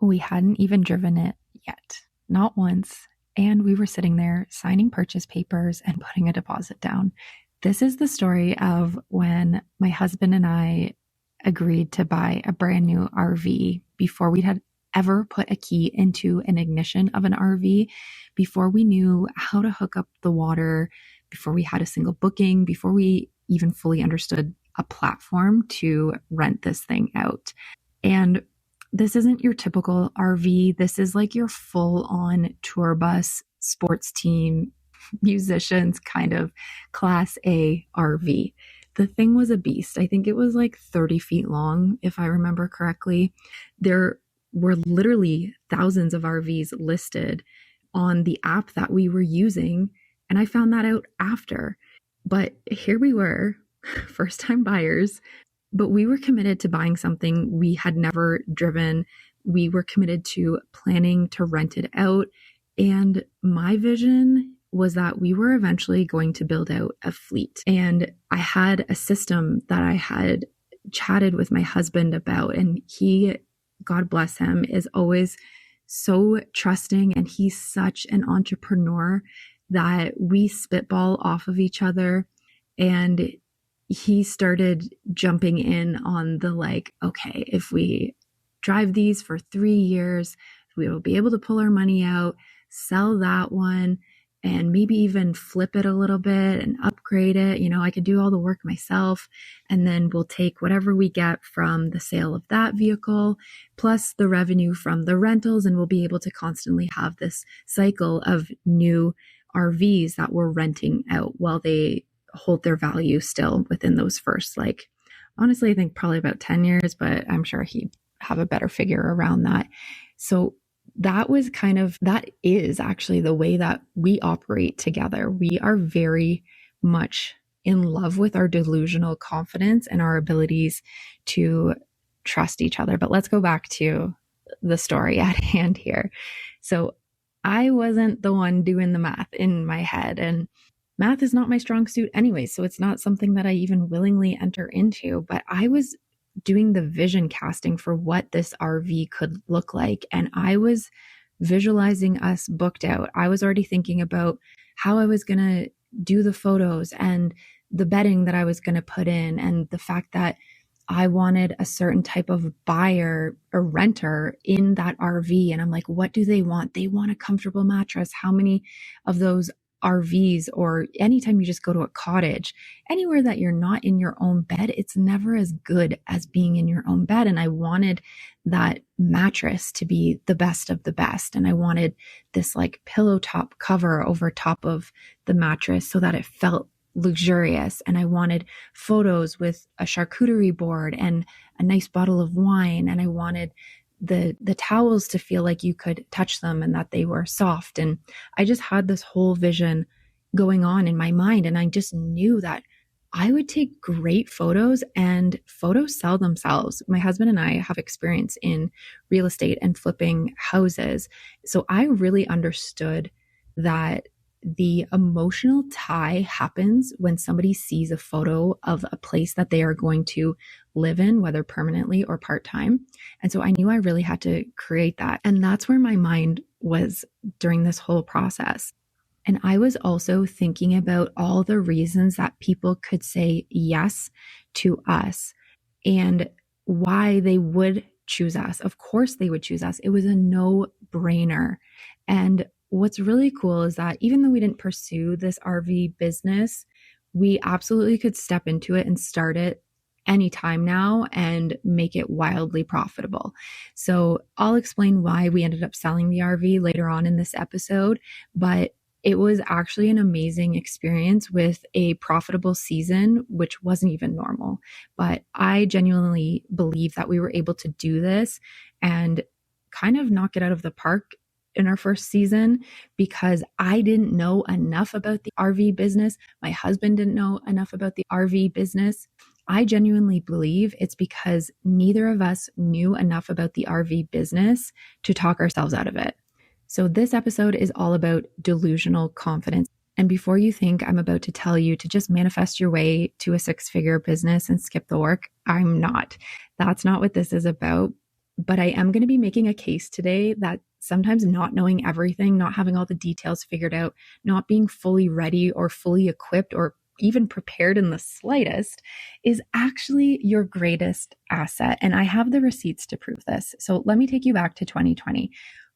We hadn't even driven it yet, not once. And we were sitting there signing purchase papers and putting a deposit down. This is the story of when my husband and I agreed to buy a brand new RV before we had ever put a key into an ignition of an RV, before we knew how to hook up the water, before we had a single booking, before we even fully understood a platform to rent this thing out. And this isn't your typical RV. This is like your full on tour bus, sports team, musicians kind of class A RV. The thing was a beast. I think it was like 30 feet long, if I remember correctly. There were literally thousands of RVs listed on the app that we were using. And I found that out after. But here we were, first time buyers, but we were committed to buying something we had never driven. We were committed to planning to rent it out. And my vision was that we were eventually going to build out a fleet. And I had a system that I had chatted with my husband about, and he, God bless him, is always so trusting, and he's such an entrepreneur that we spitball off of each other. And he started jumping in on the like, okay, if we drive these for 3 years, we will be able to pull our money out, sell that one, and maybe even flip it a little bit and upgrade it. You know, I could do all the work myself, and then we'll take whatever we get from the sale of that vehicle, plus the revenue from the rentals, and we'll be able to constantly have this cycle of new RVs that we're renting out while they hold their value still within those first, like, honestly, I think probably about 10 years, but I'm sure he'd have a better figure around that. So that is actually the way that we operate together. We are very much in love with our delusional confidence and our abilities to trust each other. But let's go back to the story at hand here. So I wasn't the one doing the math in my head, and math is not my strong suit anyway, so it's not something that I even willingly enter into, but I was doing the vision casting for what this RV could look like. And I was visualizing us booked out. I was already thinking about how I was going to do the photos and the bedding that I was going to put in, and the fact that I wanted a certain type of buyer or renter in that RV. And I'm like, what do they want? They want a comfortable mattress. How many of those RVs, or anytime you just go to a cottage, anywhere that you're not in your own bed, it's never as good as being in your own bed. And I wanted that mattress to be the best of the best. And I wanted this like pillow top cover over top of the mattress so that it felt luxurious. And I wanted photos with a charcuterie board and a nice bottle of wine. And I wanted the towels to feel like you could touch them and that they were soft. And I just had this whole vision going on in my mind. And I just knew that I would take great photos, and photos sell themselves. My husband and I have experience in real estate and flipping houses. So I really understood that the emotional tie happens when somebody sees a photo of a place that they are going to live in, whether permanently or part-time. And so I knew I really had to create that. And that's where my mind was during this whole process. And I was also thinking about all the reasons that people could say yes to us and why they would choose us. Of course they would choose us. It was a no-brainer. And what's really cool is that even though we didn't pursue this RV business, we absolutely could step into it and start it anytime now and make it wildly profitable. So I'll explain why we ended up selling the RV later on in this episode, but it was actually an amazing experience with a profitable season, which wasn't even normal. But I genuinely believe that we were able to do this and kind of knock it out of the park in our first season, because I didn't know enough about the RV business. My husband didn't know enough about the RV business. I genuinely believe it's because neither of us knew enough about the RV business to talk ourselves out of it. So this episode is all about delusional confidence. And before you think I'm about to tell you to just manifest your way to a 6-figure business and skip the work, I'm not. That's not what this is about. but I am going to be making a case today that sometimes not knowing everything, not having all the details figured out, not being fully ready or fully equipped or even prepared in the slightest is actually your greatest asset. And I have the receipts to prove this. So let me take you back to 2020.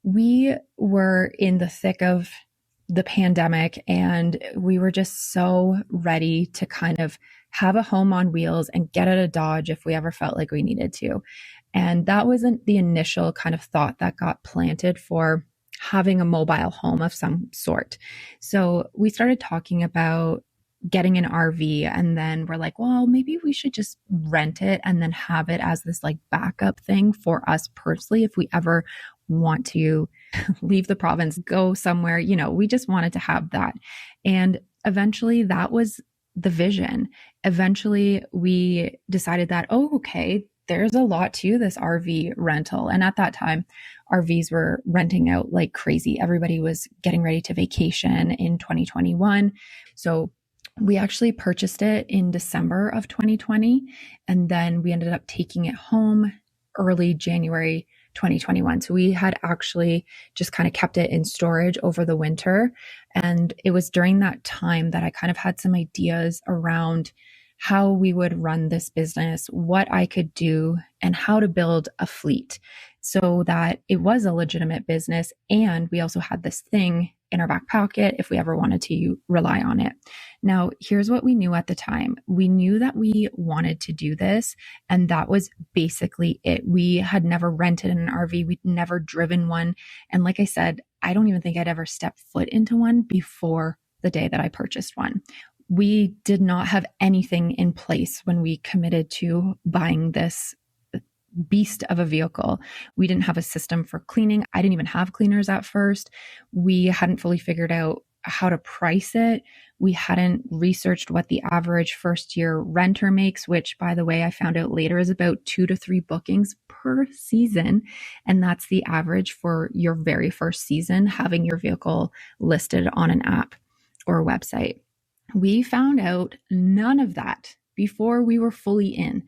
We were in the thick of the pandemic and we were just so ready to kind of have a home on wheels and get out of Dodge if we ever felt like we needed to. And that wasn't the initial kind of thought that got planted for having a mobile home of some sort. So we started talking about getting an RV, and then we're like, well, maybe we should just rent it and then have it as this like backup thing for us personally if we ever want to leave the province, go somewhere, we just wanted to have that. And eventually that was the vision. Eventually we decided that, okay, there's a lot to this RV rental. And at that time, RVs were renting out like crazy. Everybody was getting ready to vacation in 2021. So we actually purchased it in December of 2020. And then we ended up taking it home early January 2021. So we had actually just kind of kept it in storage over the winter. And it was during that time that I kind of had some ideas around how we would run this business, what I could do, and how to build a fleet so that it was a legitimate business. And we also had this thing in our back pocket if we ever wanted to rely on it. Now, here's what we knew at the time. We knew that we wanted to do this, and that was basically it. We had never rented an RV. We'd never driven one. And like I said, I don't even think I'd ever stepped foot into one before the day that I purchased one. We did not have anything in place when we committed to buying this beast of a vehicle. We didn't have a system for cleaning. I didn't even have cleaners at first. We hadn't fully figured out how to price it. We hadn't researched what the average first year renter makes, which by the way, I found out later is about 2 to 3 bookings per season. And that's the average for your very first season, having your vehicle listed on an app or a website. We found out none of that before we were fully in.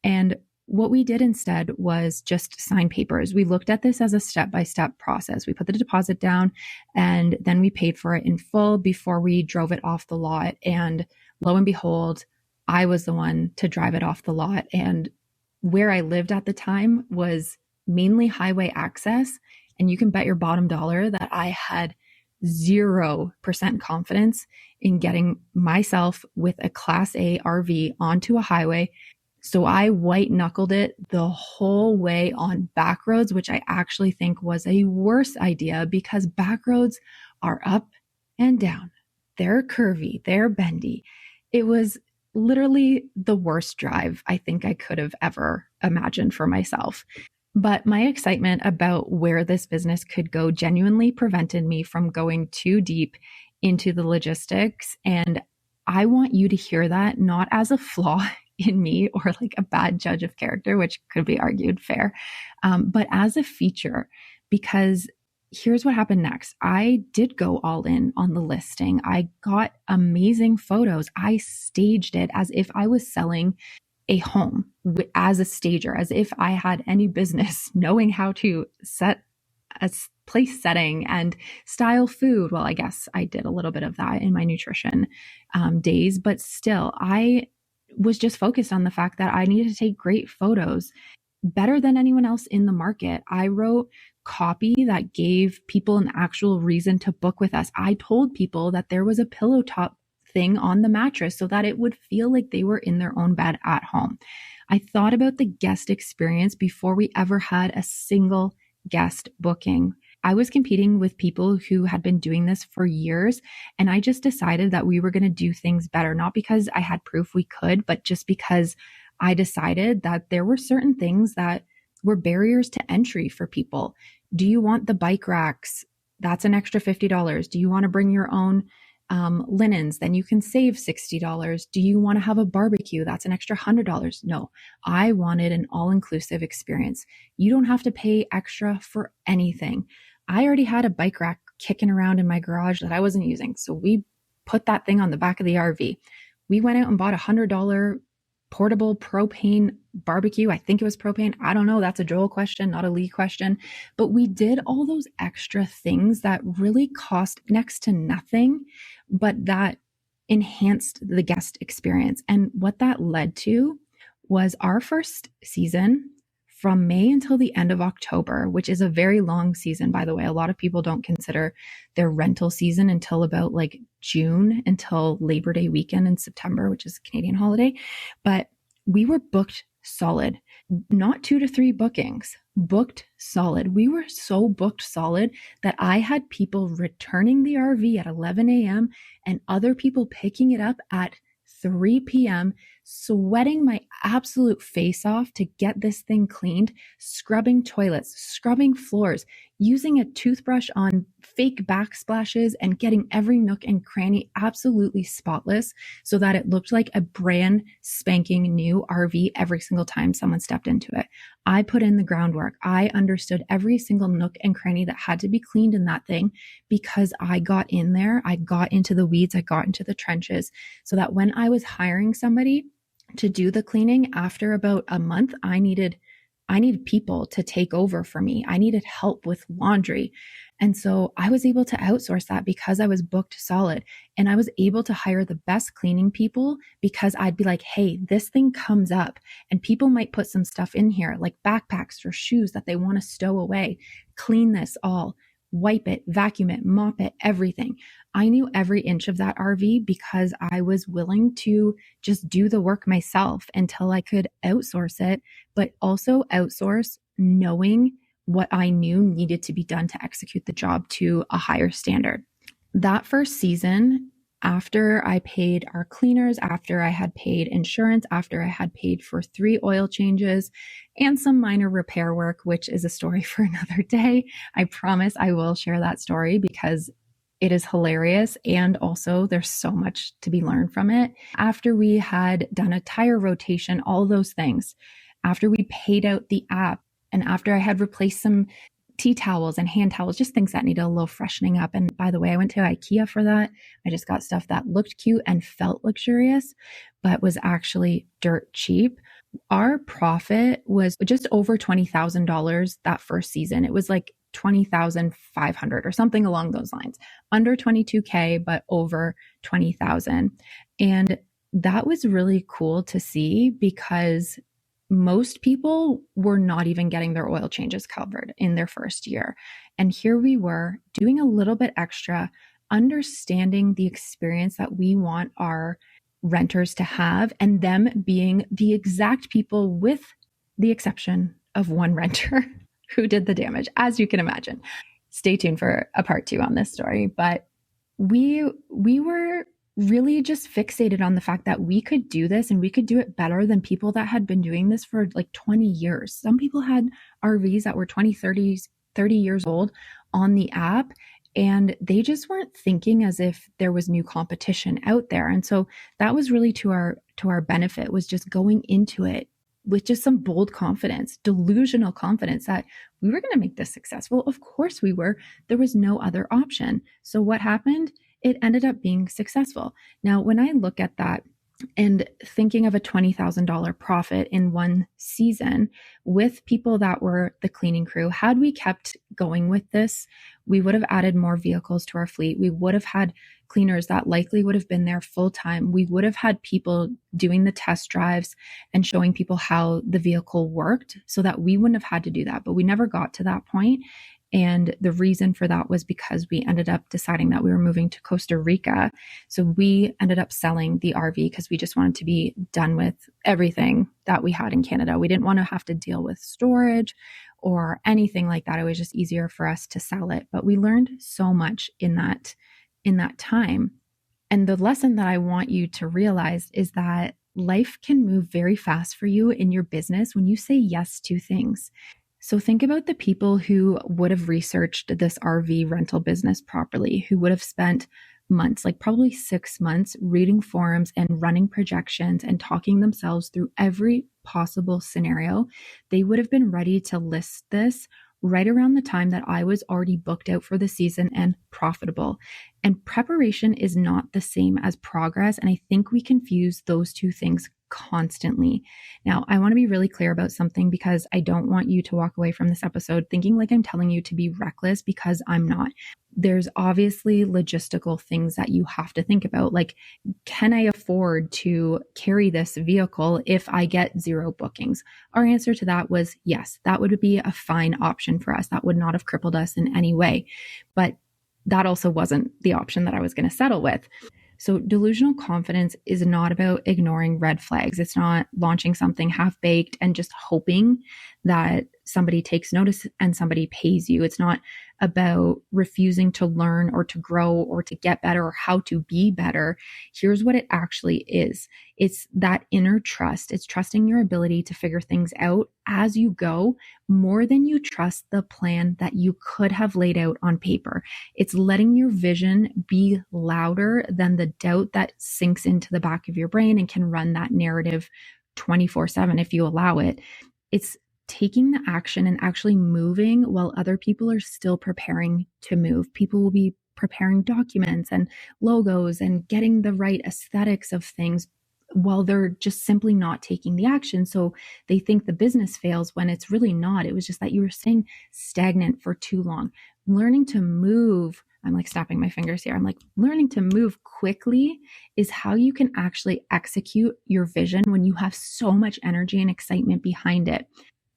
And what we did instead was just sign papers. We looked at this as a step-by-step process. We put the deposit down and then we paid for it in full before we drove it off the lot. And lo and behold, I was the one to drive it off the lot. And where I lived at the time was mainly highway access. And you can bet your bottom dollar that I had 0% confidence in getting myself with a Class A RV onto a highway. So I white knuckled it the whole way on back roads, which I actually think was a worse idea because back roads are up and down. They're curvy, they're bendy. It was literally the worst drive I think I could have ever imagined for myself. But my excitement about where this business could go genuinely prevented me from going too deep into the logistics. And I want you to hear that not as a flaw in me or like a bad judge of character, which could be argued fair, but as a feature, because here's what happened next. I did go all in on the listing. I got amazing photos. I staged it as if I was selling a home as a stager, as if I had any business knowing how to set a place setting and style food. Well, I guess I did a little bit of that in my nutrition days, but still, I was just focused on the fact that I needed to take great photos better than anyone else in the market. I wrote copy that gave people an actual reason to book with us. I told people that there was a pillow top thing on the mattress so that it would feel like they were in their own bed at home. I thought about the guest experience before we ever had a single guest booking. I was competing with people who had been doing this for years, and I just decided that we were going to do things better, not because I had proof we could, but just because I decided that there were certain things that were barriers to entry for people. Do you want the bike racks? That's an extra $50. Do you want to bring your own linens? Then you can save $60. Do you want to have a barbecue? That's an extra $100. No, I wanted an all-inclusive experience. You don't have to pay extra for anything. I already had a bike rack kicking around in my garage that I wasn't using. So we put that thing on the back of the RV. We went out and bought $100 portable propane barbecue. I think it was propane. I don't know. That's a Joel question, not a Lee question. But we did all those extra things that really cost next to nothing, but that enhanced the guest experience. And what that led to was our first season from May until the end of October, which is a very long season, by the way. A lot of people don't consider their rental season until about like June, until Labor Day weekend in September, which is a Canadian holiday. But we were booked solid, not 2 to 3 bookings, booked solid. We were so booked solid that I had people returning the RV at 11 a.m. and other people picking it up at 3 p.m., sweating my absolute face off to get this thing cleaned, scrubbing toilets, scrubbing floors, using a toothbrush on fake backsplashes and getting every nook and cranny absolutely spotless so that it looked like a brand spanking new RV every single time someone stepped into it. I put in the groundwork. I understood every single nook and cranny that had to be cleaned in that thing because I got in there. I got into the weeds. I got into the trenches so that when I was hiring somebody to do the cleaning after about a month, I needed people to take over for me. I needed help with laundry. And so I was able to outsource that because I was booked solid. And I was able to hire the best cleaning people because I'd be like, hey, this thing comes up and people might put some stuff in here like backpacks or shoes that they want to stow away. Clean this all. Wipe it, vacuum it, mop it, everything. I knew every inch of that RV because I was willing to just do the work myself until I could outsource it, but also outsource knowing what I knew needed to be done to execute the job to a higher standard. That first season, after I paid our cleaners, after I had paid insurance, after I had paid for 3 oil changes and some minor repair work, which is a story for another day. I promise I will share that story because it is hilarious. And also there's so much to be learned from it. After we had done a tire rotation, all those things, after we paid out the app, and after I had replaced some tea towels and hand towels, just things that needed a little freshening up. And by the way, I went to IKEA for that. I just got stuff that looked cute and felt luxurious, but was actually dirt cheap. Our profit was just over $20,000 that first season. It was like 20,500 or something along those lines. Under 22K, but over 20,000. And that was really cool to see because most people were not even getting their oil changes covered in their first year. And here we were doing a little bit extra, understanding the experience that we want our renters to have, and them being the exact people, with the exception of one renter who did the damage, as you can imagine. Stay tuned for a part 2 on this story. But we were really just fixated on the fact that we could do this and we could do it better than people that had been doing this for like 20 years. Some people had RVs that were 20, 30 years old on the app, and they just weren't thinking as if there was new competition out there. And so that was really to our benefit, was just going into it with just some bold confidence, delusional confidence that we were going to make this successful. Of course we were. There was no other option. So what happened? It ended up being successful. Now, when I look at that and thinking of a $20,000 profit in one season with people that were the cleaning crew, had we kept going with this, we would have added more vehicles to our fleet. We would have had cleaners that likely would have been there full time. We would have had people doing the test drives and showing people how the vehicle worked so that we wouldn't have had to do that. But we never got to that point. And the reason for that was because we ended up deciding that we were moving to Costa Rica. So we ended up selling the RV because we just wanted to be done with everything that we had in Canada. We didn't want to have to deal with storage or anything like that. It was just easier for us to sell it. But we learned so much in that time. And the lesson that I want you to realize is that life can move very fast for you in your business when you say yes to things. So think about the people who would have researched this RV rental business properly, who would have spent months, like probably 6 months, reading forums and running projections and talking themselves through every possible scenario. They would have been ready to list this right around the time that I was already booked out for the season and profitable. And preparation is not the same as progress. And I think we confuse those two things constantly. Now, I want to be really clear about something because I don't want you to walk away from this episode thinking like I'm telling you to be reckless, because I'm not. There's obviously logistical things that you have to think about. Like, can I afford to carry this vehicle if I get 0 bookings? Our answer to that was yes, that would be a fine option for us. That would not have crippled us in any way. But that also wasn't the option that I was going to settle with. So delusional confidence is not about ignoring red flags. It's not launching something half baked and just hoping that somebody takes notice and somebody pays you. It's not about refusing to learn or to grow or to get better or how to be better. Here's what it actually is. It's that inner trust. It's trusting your ability to figure things out as you go more than you trust the plan that you could have laid out on paper. It's letting your vision be louder than the doubt that sinks into the back of your brain and can run that narrative 24/7 if you allow it. It's taking the action and actually moving while other people are still preparing to move. People will be preparing documents and logos and getting the right aesthetics of things while they're just simply not taking the action. So they think the business fails when it's really not. It was just that you were staying stagnant for too long. Learning to move, I'm like snapping my fingers here. I'm like, learning to move quickly is how you can actually execute your vision when you have so much energy and excitement behind it.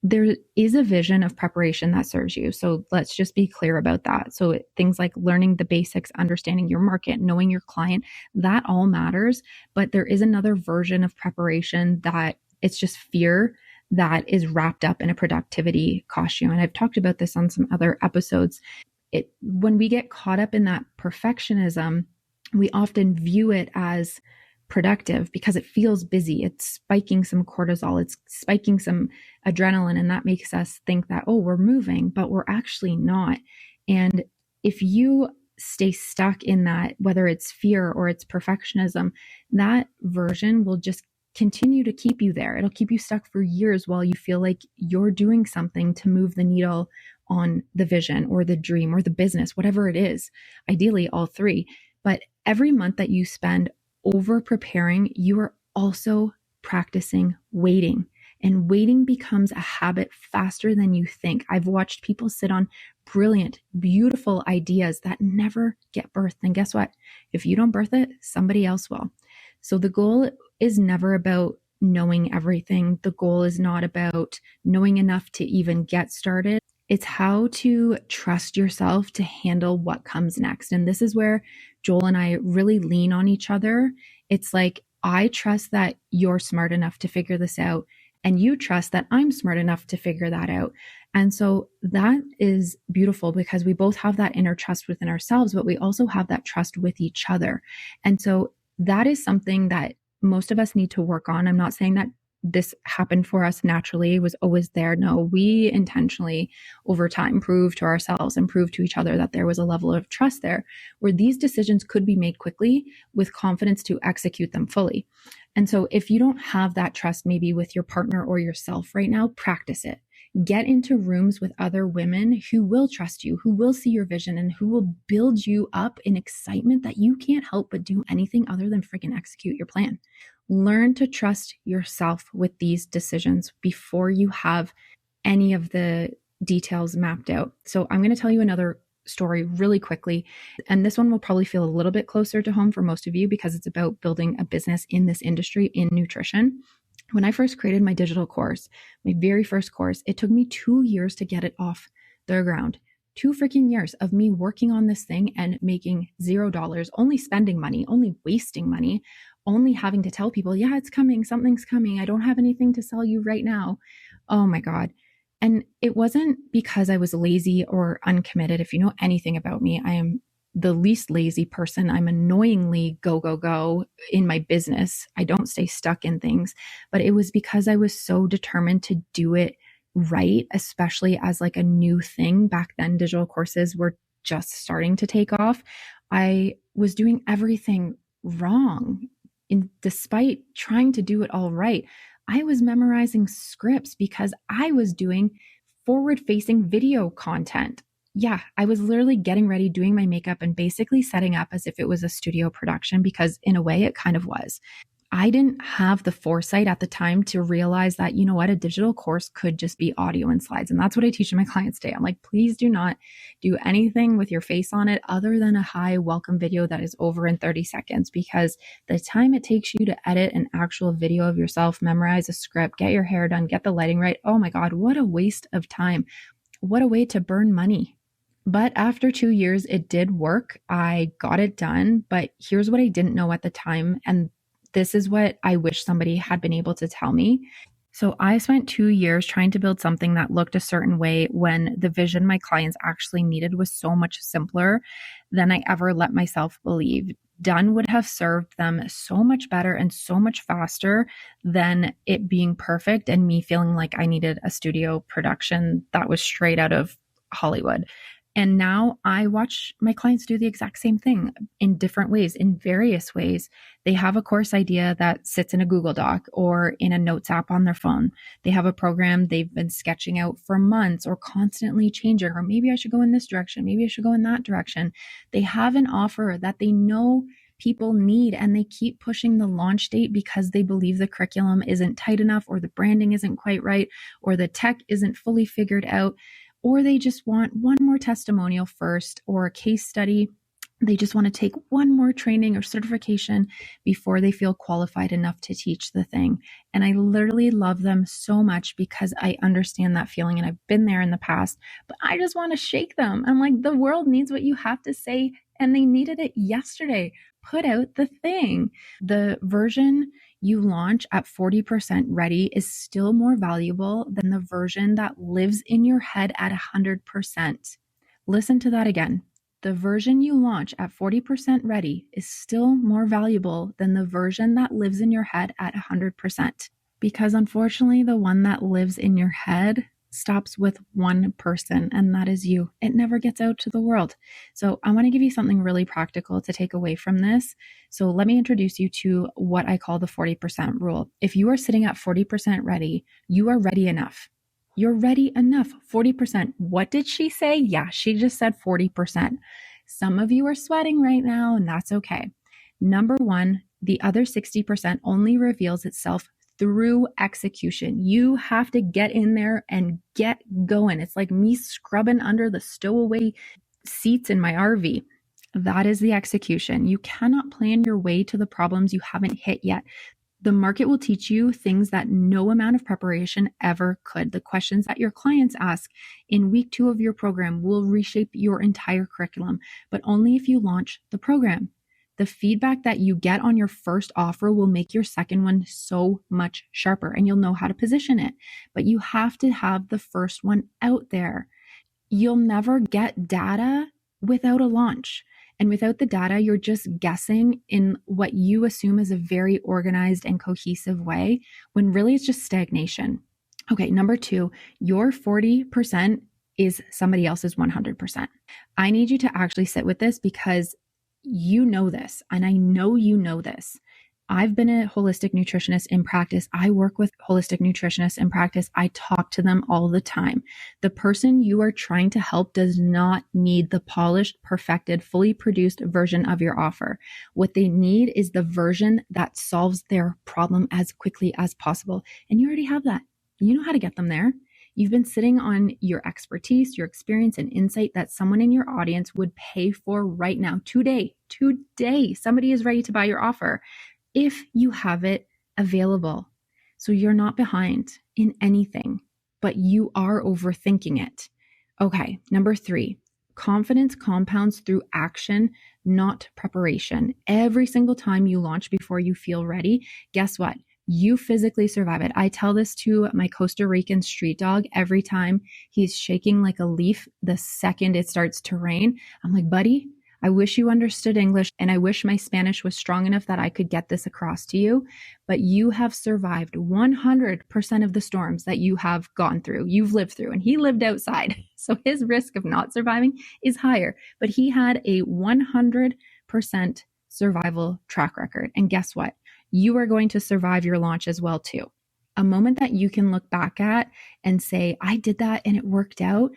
There is a vision of preparation that serves you. So let's just be clear about that. So things like learning the basics, understanding your market, knowing your client, that all matters. But there is another version of preparation that it's just fear that is wrapped up in a productivity costume. And I've talked about this on some other episodes. When we get caught up in that perfectionism, we often view it as productive because it feels busy. It's spiking some cortisol, it's spiking some adrenaline, and that makes us think that, oh, we're moving, but we're actually not. And if you stay stuck in that, whether it's fear or it's perfectionism, that version will just continue to keep you there. It'll keep you stuck for years while you feel like you're doing something to move the needle on the vision or the dream or the business, whatever it is, ideally all three. But every month that you spend over preparing, you are also practicing waiting. And waiting becomes a habit faster than you think. I've watched people sit on brilliant, beautiful ideas that never get birthed. And guess what? If you don't birth it, somebody else will. So the goal is never about knowing everything. The goal is not about knowing enough to even get started. It's how to trust yourself to handle what comes next. And this is where Joel and I really lean on each other. It's like, I trust that you're smart enough to figure this out, and you trust that I'm smart enough to figure that out. And so that is beautiful because we both have that inner trust within ourselves, but we also have that trust with each other. And so that is something that most of us need to work on. I'm not saying that this happened for us naturally, was always there. No, we intentionally over time proved to ourselves and proved to each other that there was a level of trust there where these decisions could be made quickly with confidence to execute them fully. And so if you don't have that trust, maybe with your partner or yourself right now, practice it. Get into rooms with other women who will trust you, who will see your vision, and who will build you up in excitement that you can't help but do anything other than freaking execute your plan. Learn to trust yourself with these decisions before you have any of the details mapped out. So I'm going to tell you another story really quickly. And this one will probably feel a little bit closer to home for most of you because it's about building a business in this industry in nutrition. When I first created my digital course, my very first course, it took me 2 years to get it off the ground. 2 freaking years of me working on this thing and making $0, only spending money, only wasting money, only having to tell people, yeah, it's coming, something's coming. I don't have anything to sell you right now. Oh my God. And it wasn't because I was lazy or uncommitted. If you know anything about me, I am the least lazy person. I'm annoyingly go in my business. I don't stay stuck in things, but it was because I was so determined to do it right, especially as like a new thing. Back then, digital courses were just starting to take off. I was doing everything wrong. Despite trying to do it all right, I was memorizing scripts because I was doing forward-facing video content. Yeah, I was literally getting ready, doing my makeup, and basically setting up as if it was a studio production because in a way it kind of was. I didn't have the foresight at the time to realize that, you know what, a digital course could just be audio and slides. And that's what I teach my clients today. I'm like, please do not do anything with your face on it other than a high welcome video that is over in 30 seconds, because the time it takes you to edit an actual video of yourself, memorize a script, get your hair done, get the lighting right. Oh my God, what a waste of time. What a way to burn money. But after 2 years, it did work. I got it done. But here's what I didn't know at the time. And this is what I wish somebody had been able to tell me. So I spent 2 years trying to build something that looked a certain way when the vision my clients actually needed was so much simpler than I ever let myself believe. Done would have served them so much better and so much faster than it being perfect and me feeling like I needed a studio production that was straight out of Hollywood. And now I watch my clients do the exact same thing in different ways, in various ways. They have a course idea that sits in a Google Doc or in a notes app on their phone. They have a program they've been sketching out for months or constantly changing, or maybe I should go in this direction, maybe I should go in that direction. They have an offer that they know people need, and they keep pushing the launch date because they believe the curriculum isn't tight enough, or the branding isn't quite right, or the tech isn't fully figured out. Or they just want one more testimonial first or a case study. They just want to take one more training or certification before they feel qualified enough to teach the thing. And I literally love them so much because I understand that feeling and I've been there in the past, but I just want to shake them. I'm like, the world needs what you have to say, and they needed it yesterday. Put out the thing. The version you launch at 40% ready is still more valuable than the version that lives in your head at 100%. Listen to that again. The version you launch at 40% ready is still more valuable than the version that lives in your head at 100%. Because unfortunately, the one that lives in your head stops with one person, and that is you. It never gets out to the world. So I want to give you something really practical to take away from this. So let me introduce you to what I call the 40% rule. If you are sitting at 40% ready, you are ready enough. You're ready enough. 40%. What did she say? Yeah, she just said 40%. Some of you are sweating right now, and that's okay. Number one, the other 60% only reveals itself through execution. You have to get in there and get going. It's like me scrubbing under the stowaway seats in my RV. That is the execution. You cannot plan your way to the problems you haven't hit yet. The market will teach you things that no amount of preparation ever could. The questions that your clients ask in week 2 of your program will reshape your entire curriculum, but only if you launch the program. The feedback that you get on your first offer will make your second one so much sharper, and you'll know how to position it. But you have to have the first one out there. You'll never get data without a launch. And without the data, you're just guessing in what you assume is a very organized and cohesive way, when really it's just stagnation. Okay, number 2, your 40% is somebody else's 100%. I need you to actually sit with this because you know this, and I know you know this. I've been a holistic nutritionist in practice. I work with holistic nutritionists in practice. I talk to them all the time. The person you are trying to help does not need the polished, perfected, fully produced version of your offer. What they need is the version that solves their problem as quickly as possible. And you already have that. You know how to get them there. You've been sitting on your expertise, your experience, and insight that someone in your audience would pay for right now. Today, somebody is ready to buy your offer if you have it available. So you're not behind in anything, but you are overthinking it. Okay, number 3, confidence compounds through action, not preparation. Every single time you launch before you feel ready, guess what? You physically survive it. I tell this to my Costa Rican street dog every time he's shaking like a leaf the second it starts to rain. I'm like, buddy, I wish you understood English, and I wish my Spanish was strong enough that I could get this across to you, but you have survived 100% of the storms that you have gone through, you've lived through, and he lived outside. So his risk of not surviving is higher, but he had a 100% survival track record. And guess what? You are going to survive your launch as well too. A moment that you can look back at and say, I did that and it worked out.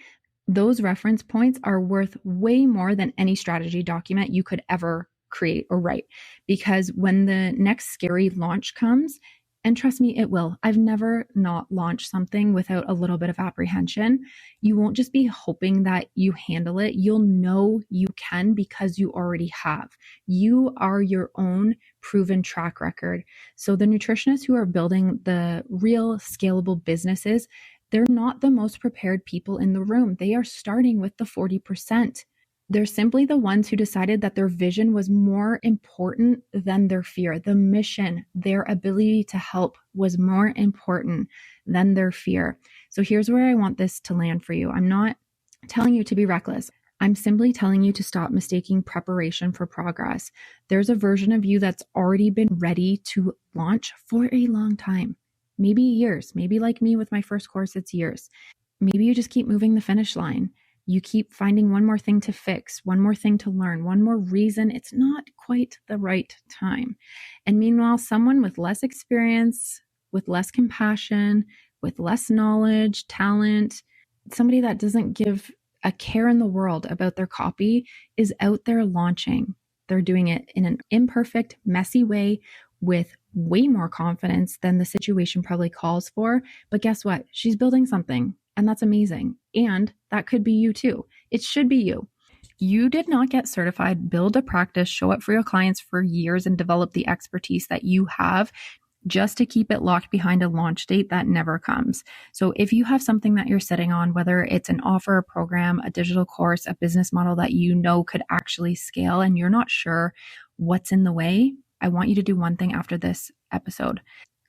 Those reference points are worth way more than any strategy document you could ever create or write. Because when the next scary launch comes, and trust me, it will. I've never not launched something without a little bit of apprehension. You won't just be hoping that you handle it. You'll know you can because you already have. You are your own proven track record. So the nutritionists who are building the real scalable businesses, they're not the most prepared people in the room. They are starting with the 40%. They're simply the ones who decided that their vision was more important than their fear. The mission, their ability to help was more important than their fear. So here's where I want this to land for you. I'm not telling you to be reckless. I'm simply telling you to stop mistaking preparation for progress. There's a version of you that's already been ready to launch for a long time, maybe years, maybe like me with my first course, it's years. Maybe you just keep moving the finish line. You keep finding one more thing to fix, one more thing to learn, one more reason it's not quite the right time. And meanwhile, someone with less experience, with less compassion, with less knowledge, talent, somebody that doesn't give a care in the world about their copy is out there launching. They're doing it in an imperfect, messy way with way more confidence than the situation probably calls for. But guess what? She's building something. And that's amazing. And that could be you too. It should be you. You did not get certified, build a practice, show up for your clients for years, and develop the expertise that you have just to keep it locked behind a launch date that never comes. So if you have something that you're sitting on, whether it's an offer, a program, a digital course, a business model that you know could actually scale, and you're not sure what's in the way, I want you to do one thing after this episode.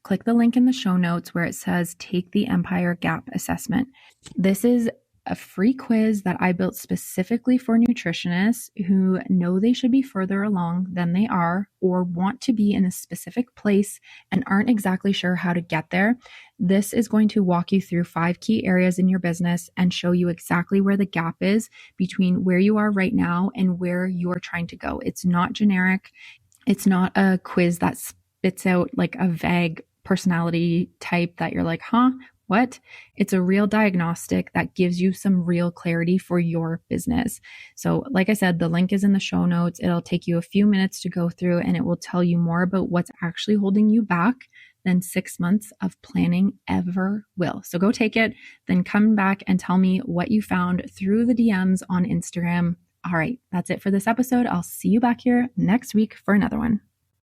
Click the link in the show notes where it says take the Empire Gap Assessment. This is a free quiz that I built specifically for nutritionists who know they should be further along than they are or want to be in a specific place and aren't exactly sure how to get there. This is going to walk you through 5 key areas in your business and show you exactly where the gap is between where you are right now and where you're trying to go. It's not generic. It's not a quiz that spits out like a vague personality type that you're like, what? It's a real diagnostic that gives you some real clarity for your business. So like I said, the link is in the show notes. It'll take you a few minutes to go through and it will tell you more about what's actually holding you back than 6 months of planning ever will. So go take it, then come back and tell me what you found through the DMs on Instagram. All right, that's it for this episode. I'll see you back here next week for another one.